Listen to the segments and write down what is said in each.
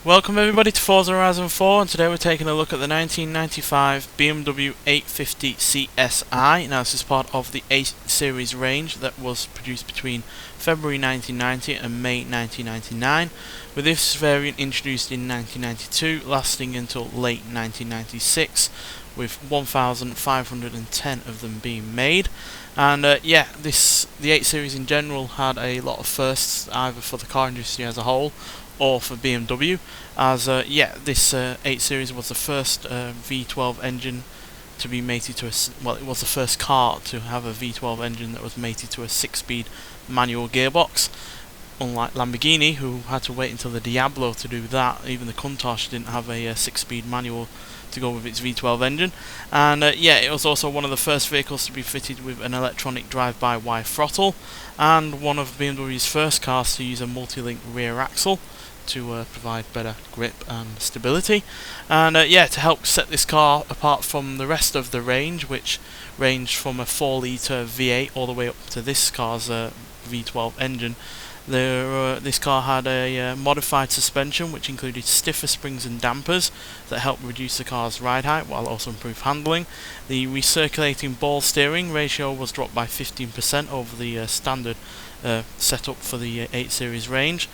Welcome everybody to Forza Horizon 4, and today we're taking a look at the 1995 BMW 850CSi. Now this is part of the 8 Series range that was produced between February 1990 and May 1999, with this variant introduced in 1992, lasting until late 1996, with 1,510 of them being made. And the 8 Series in general had a lot of firsts, either for the car industry as a whole or for BMW, as this 8 Series was the first V12 engine to be mated to it was the first car to have a V12 engine that was mated to a 6-speed manual gearbox. Unlike Lamborghini, who had to wait until the Diablo to do that, even the Countach didn't have a 6-speed manual to go with its V12 engine. And it was also one of the first vehicles to be fitted with an electronic drive-by-wire throttle, and one of BMW's first cars to use a multi-link rear axle to provide better grip and stability. And to help set this car apart from the rest of the range, which ranged from a 4-litre V8 all the way up to this car's V12 engine, this car had a modified suspension which included stiffer springs and dampers that helped reduce the car's ride height while also improve handling. The recirculating ball steering ratio was dropped by 15% over the standard setup for the 8 Series range.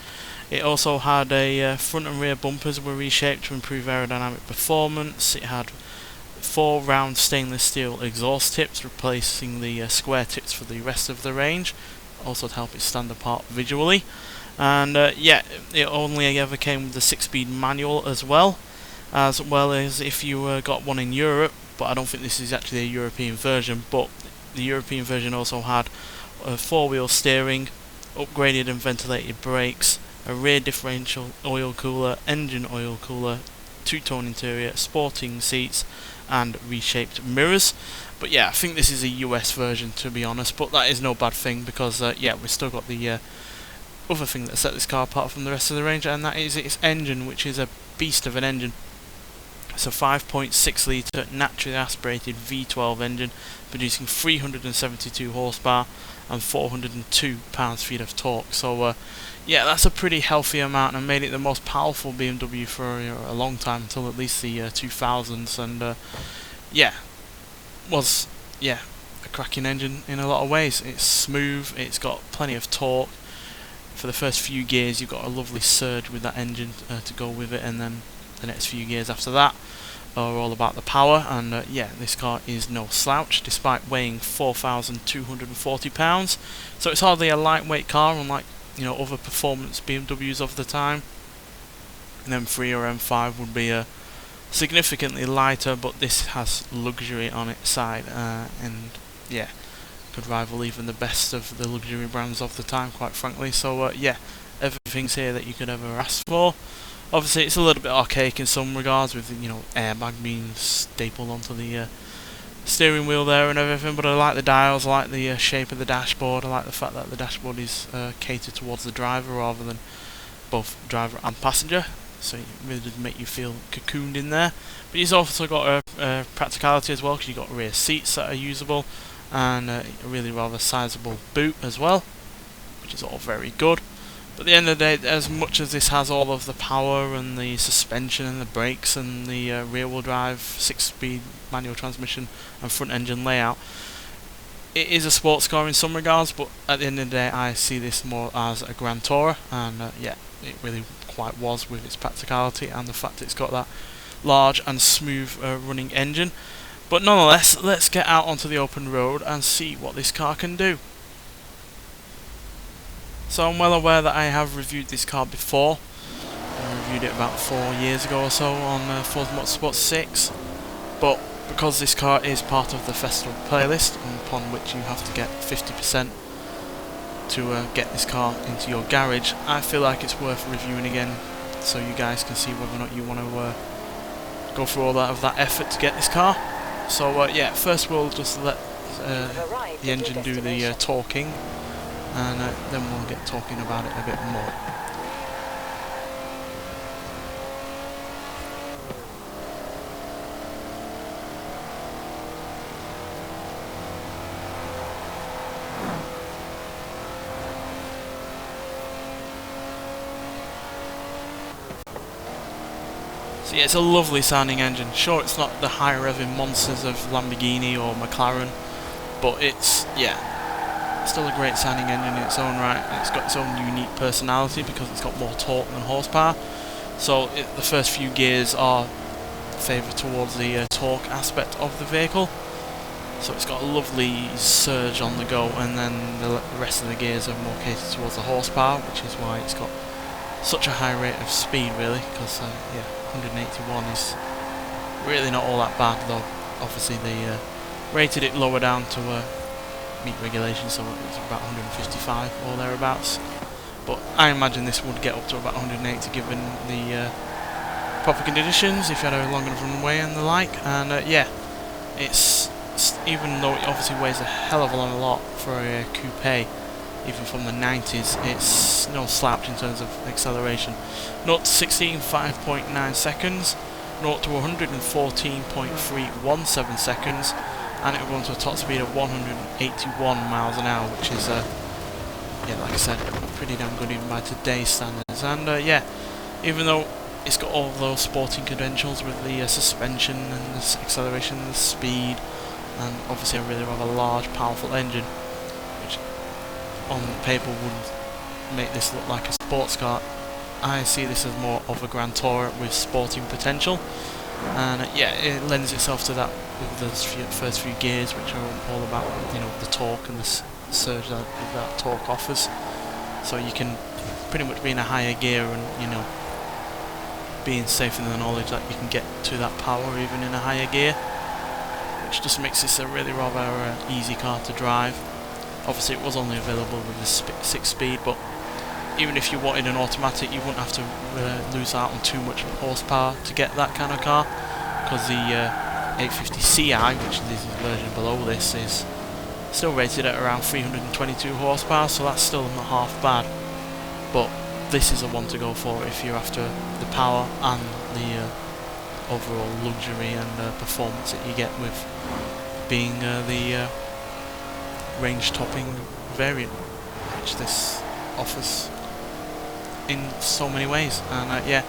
It also had a front and rear bumpers were reshaped to improve aerodynamic performance. It had 4 round stainless steel exhaust tips, replacing the square tips for the rest of the range, also to help it stand apart visually. And it only ever came with the 6-speed manual as well as if you got one in Europe, but I don't think this is actually a European version. But the European version also had 4-wheel steering, upgraded and ventilated brakes, a rear differential oil cooler, engine oil cooler, 2-tone interior, sporting seats, and reshaped mirrors. But I think this is a US version, to be honest, but that is no bad thing, because we've still got the other thing that set this car apart from the rest of the range, and that is its engine, which is a beast of an engine. It's a 5.6 litre naturally aspirated V12 engine, producing 372 horsepower and 402 pounds-feet of torque. So that's a pretty healthy amount, and made it the most powerful BMW for a long time, until at least the 2000s. And was a cracking engine in a lot of ways. It's smooth, it's got plenty of torque. For the first few gears you've got a lovely surge with that engine to go with it, and then the next few gears after that are all about the power. And this car is no slouch, despite weighing 4,240 pounds. So it's hardly a lightweight car, unlike other performance BMWs of the time. An M3 or M5 would be significantly lighter, but this has luxury on its side, and could rival even the best of the luxury brands of the time, quite frankly. So everything's here that you could ever ask for. Obviously it's a little bit archaic in some regards, with airbag being stapled onto the steering wheel there and everything, but I like the dials, I like the shape of the dashboard, I like the fact that the dashboard is catered towards the driver rather than both driver and passenger, so it really does make you feel cocooned in there. But you've also got a practicality as well, because you've got rear seats that are usable, and a really rather sizable boot as well, which is all very good. But at the end of the day, as much as this has all of the power and the suspension and the brakes and the rear-wheel drive, 6-speed manual transmission and front engine layout, it is a sports car in some regards, but at the end of the day I see this more as a Grand Tourer, and it really quite was, with its practicality and the fact it's got that large and smooth running engine. But nonetheless, let's get out onto the open road and see what this car can do. So I'm well aware that I have reviewed this car before. I reviewed it about 4 years ago or so on Forza Motorsport 6, but because this car is part of the festival playlist, upon which you have to get 50% to get this car into your garage, I feel like it's worth reviewing again, so you guys can see whether or not you want to go through all of that effort to get this car. So first we'll just let the engine do the talking, and then we'll get talking about it a bit more. So yeah, it's a lovely sounding engine. Sure, it's not the high revving monsters of Lamborghini or McLaren, but it's, yeah, still a great sounding engine in its own right, and it's got its own unique personality because it's got more torque than horsepower. So the first few gears are favoured towards the torque aspect of the vehicle. So it's got a lovely surge on the go, and then the rest of the gears are more catered towards the horsepower, which is why it's got such a high rate of speed, really, because yeah, 181 is really not all that bad, though obviously they rated it lower down to meet regulations, so it's about 155 or thereabouts. But I imagine this would get up to about 180 given the proper conditions, if you had a long enough runway and the like. And yeah, it's, even though it obviously weighs a hell of a lot for a coupe, even from the 90s, it's no slouch in terms of acceleration. 0 to 60 in 5.9 seconds, 0 to 114.317 seconds, and it will go into a top speed of 181 miles an hour, which is, yeah, like I said, pretty damn good even by today's standards. And yeah, even though it's got all those sporting credentials with the suspension and the acceleration and the speed, and obviously a really rather large, powerful engine, which on paper would make this look like a sports car, I see this as more of a Grand Tourer with sporting potential. And yeah, it lends itself to that with those first few gears, which are all about, you know, the torque and the surge that torque offers. So you can pretty much be in a higher gear and, you know, being safe in the knowledge that you can get to that power even in a higher gear, which just makes this a really rather easy car to drive. Obviously it was only available with the 6-speed, but even if you wanted an automatic, you wouldn't have to lose out on too much horsepower to get that kind of car, because the 850Ci, which is the version below this, is still rated at around 322 horsepower, so that's still not half bad. But this is a one to go for if you're after the power and the overall luxury and performance that you get with being the range topping variant, which this offers in so many ways. And yeah,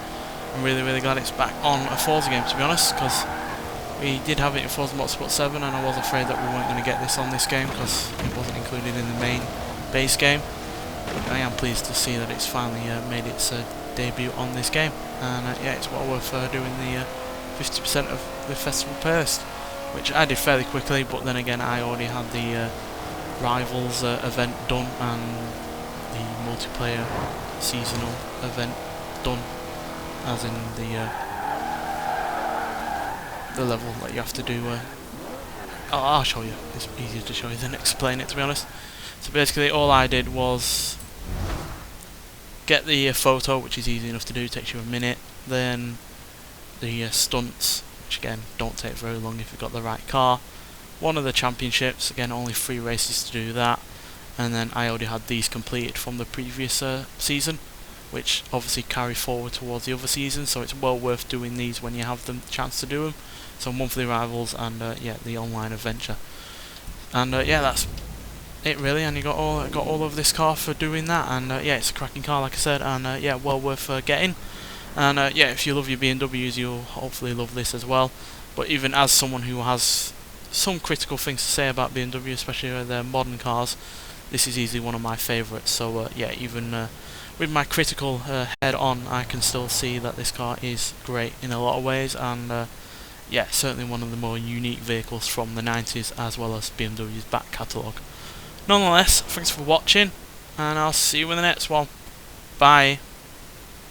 I'm really glad it's back on a Forza game, to be honest, because we did have it in Forza Motorsport 7 and I was afraid that we weren't going to get this on this game because it wasn't included in the main base game. I am pleased to see that it's finally made its debut on this game, and yeah, it's well worth doing the 50% of the festival burst, which I did fairly quickly, but then again I already had the Rivals event done and the multiplayer seasonal event done, as in the level that you have to do. I'll show you, it's easier to show you than explain it, to be honest. So basically all I did was get the photo, which is easy enough to do, takes you a minute, then the stunts, which again don't take very long if you've got the right car, one of the championships, again only 3 races to do that, and then I already had these completed from the previous season, which obviously carry forward towards the other season, so it's well worth doing these when you have the chance to do them. So monthly rivals and yeah, the online adventure, and yeah, that's it really, and you got all of this car for doing that. And yeah, it's a cracking car, like I said, and yeah, well worth getting. And yeah, if you love your BMWs, you'll hopefully love this as well. But even as someone who has some critical things to say about BMW, especially their modern cars, this is easily one of my favourites. So yeah, even with my critical head on, I can still see that this car is great in a lot of ways, and yeah, certainly one of the more unique vehicles from the 90s, as well as BMW's back catalogue. Nonetheless, thanks for watching, and I'll see you in the next one. Bye.